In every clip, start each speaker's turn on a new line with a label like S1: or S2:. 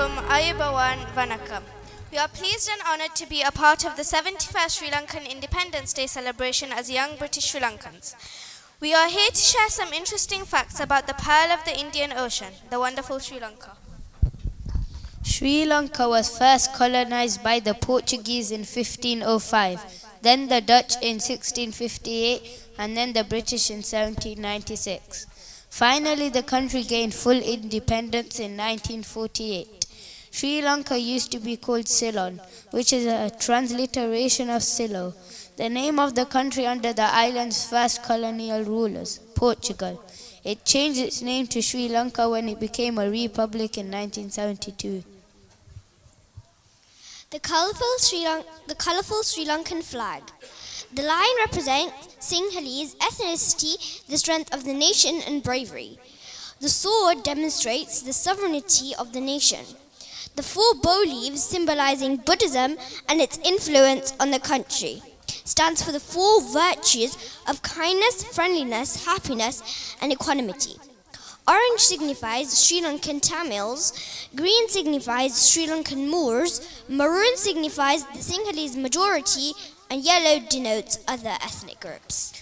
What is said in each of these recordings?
S1: alaikum, Ayubawan Vanakkam. We are pleased and honoured to be a part of the 71st Sri Lankan Independence Day celebration as young British Sri Lankans. We are here to share some interesting facts about the pearl of the Indian Ocean, the wonderful Sri Lanka.
S2: Sri Lanka was first colonized by the Portuguese in 1505, then the Dutch in 1658, and then the British in 1796. Finally, the country gained full independence in 1948. Sri Lanka used to be called Ceylon, which is a transliteration of Silo, the name of the country under the island's first colonial rulers, Portugal. It changed its name to Sri Lanka when it became a republic in 1972.
S3: The colourful Sri Lankan flag. The line represents Sinhalese ethnicity, the strength of the nation and bravery. The sword demonstrates the sovereignty of the nation. The four bow leaves symbolizing Buddhism and its influence on the country stands for the four virtues of kindness, friendliness, happiness and equanimity. Orange signifies Sri Lankan Tamils, green signifies Sri Lankan Moors, maroon signifies the Sinhalese majority, and yellow denotes other ethnic groups.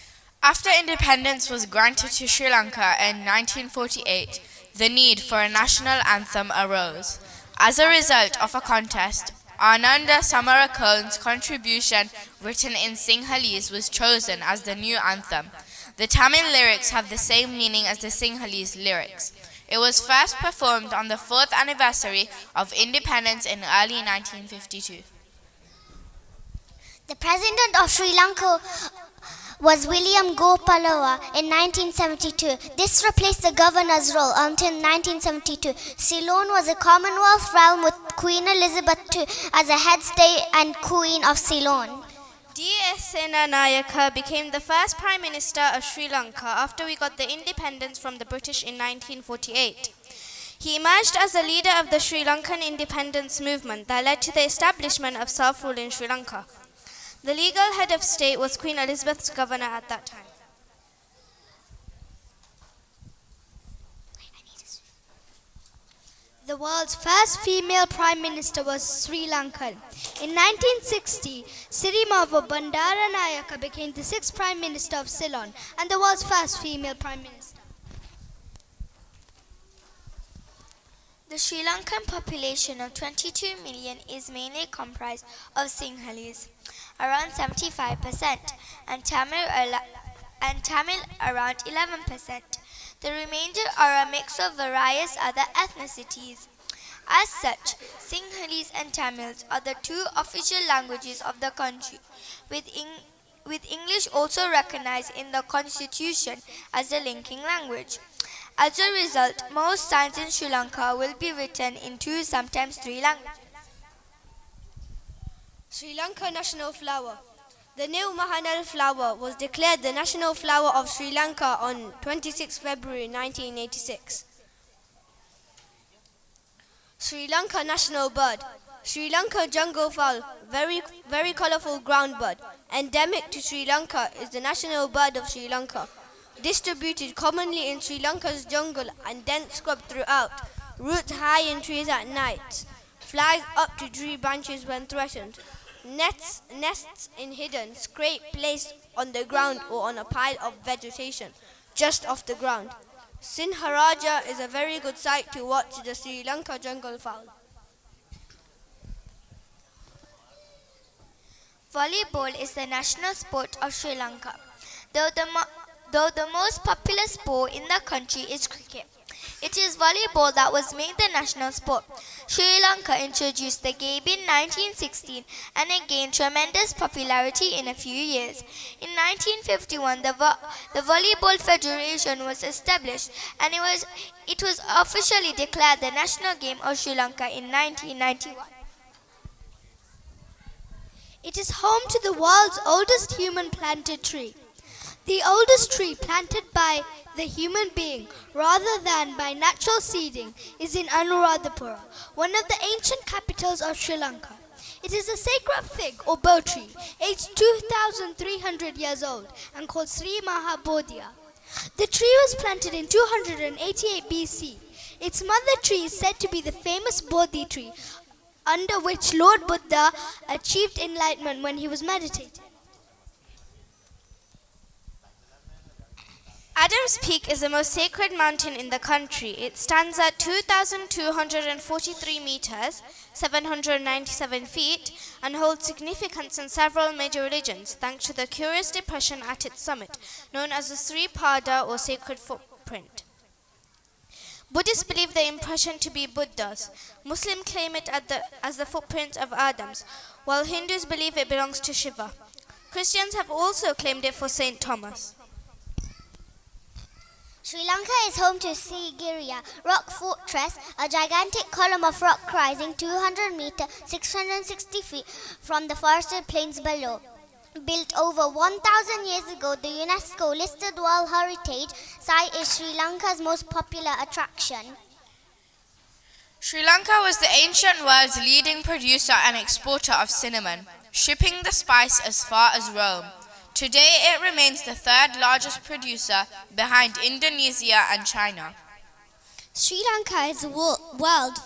S4: After independence was granted to Sri Lanka in 1948, the need for a national anthem arose. As a result of a contest, Ananda Samarakone's contribution, written in Sinhalese, was chosen as the new anthem. The Tamil lyrics have the same meaning as the Sinhalese lyrics. It was first performed on the 4th anniversary of independence in early 1952.
S5: The President of Sri Lanka was William Gopalawa in 1972. This replaced the governor's role until 1972. Ceylon was a Commonwealth realm with Queen Elizabeth II as a head state and Queen of Ceylon.
S1: D.S. Senanayake became the first Prime Minister of Sri Lanka after we got the independence from the British in 1948. He emerged as a leader of the Sri Lankan independence movement that led to the establishment of self-rule in Sri Lanka. The legal head of state was Queen Elizabeth's governor at that time.
S3: The world's first female Prime Minister was Sri Lankan. In 1960, Sirimavo Bandaranaike became the 6th Prime Minister of Ceylon and the world's first female Prime Minister.
S6: The Sri Lankan population of 22 million is mainly comprised of Sinhalese, around 75%, and Tamil around 11%. The remainder are a mix of various other ethnicities. As such, Sinhalese and Tamils are the two official languages of the country, with English also recognized in the constitution as the linking language. As a result, most signs in Sri Lanka will be written in two, sometimes three languages.
S3: Sri Lanka national flower. The new Mahanal flower was declared the national flower of Sri Lanka on 26 February 1986. Sri Lanka national bird. Sri Lanka jungle fowl, very colorful ground bird. Endemic to Sri Lanka is the national bird of Sri Lanka. Distributed commonly in Sri Lanka's jungle and dense scrub throughout. Roots high in trees at night. Flies up to tree branches when threatened. Nests in hidden, scrape placed on the ground or on a pile of vegetation just off the ground. Sinharaja is a very good sight to watch the Sri Lanka jungle fowl.
S6: Volleyball is the national sport of Sri Lanka, though the most popular sport in the country is cricket. It is volleyball that was made the national sport. Sri Lanka introduced the game in 1916 and it gained tremendous popularity in a few years. In 1951, the Volleyball Federation was established and it was officially declared the national game of Sri Lanka in 1991.
S3: It is home to the world's oldest human planted tree. The oldest tree planted by the human being rather than by natural seeding is in Anuradhapura, one of the ancient capitals of Sri Lanka. It is a sacred fig or bow tree, aged 2,300 years old and called Sri Mahabodhya. The tree was planted in 288 BC. Its mother tree is said to be the famous Bodhi tree, under which Lord Buddha achieved enlightenment when he was meditating.
S1: Adam's Peak is the most sacred mountain in the country. It stands at 2,243 meters, 797 feet, and holds significance in several major religions, thanks to the curious depression at its summit, known as the Sri Pada or sacred footprint. Buddhists believe the impression to be Buddha's. Muslims claim it as the footprint of Adam's, while Hindus believe it belongs to Shiva. Christians have also claimed it for Saint Thomas.
S5: Sri Lanka is home to Sigiriya rock fortress, a gigantic column of rock rising 200 meters, 660 feet from the forested plains below. Built over 1,000 years ago, the UNESCO listed World Heritage Site is Sri Lanka's most popular attraction.
S4: Sri Lanka was the ancient world's leading producer and exporter of cinnamon, shipping the spice as far as Rome. Today it remains the third largest producer behind Indonesia and China.
S3: Sri Lanka is the world's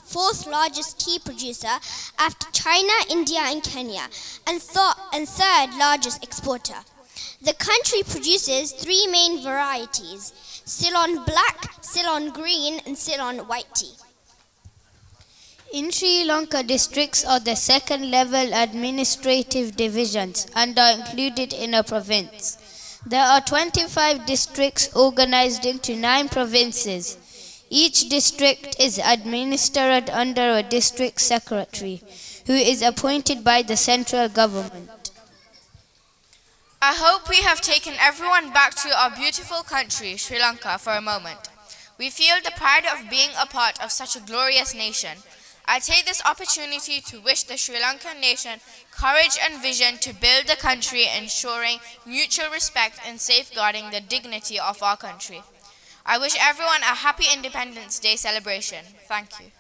S3: fourth largest tea producer after China, India and Kenya, and third largest exporter. The country produces three main varieties: Ceylon Black, Ceylon Green and Ceylon White tea.
S2: In Sri Lanka, districts are the second-level administrative divisions and are included in a province. There are 25 districts organized into 9 provinces. Each district is administered under a district secretary, who is appointed by the central government.
S4: I hope we have taken everyone back to our beautiful country, Sri Lanka, for a moment. We feel the pride of being a part of such a glorious nation. I take this opportunity to wish the Sri Lankan nation courage and vision to build a country ensuring mutual respect and safeguarding the dignity of our country. I wish everyone a happy Independence Day celebration. Thank you.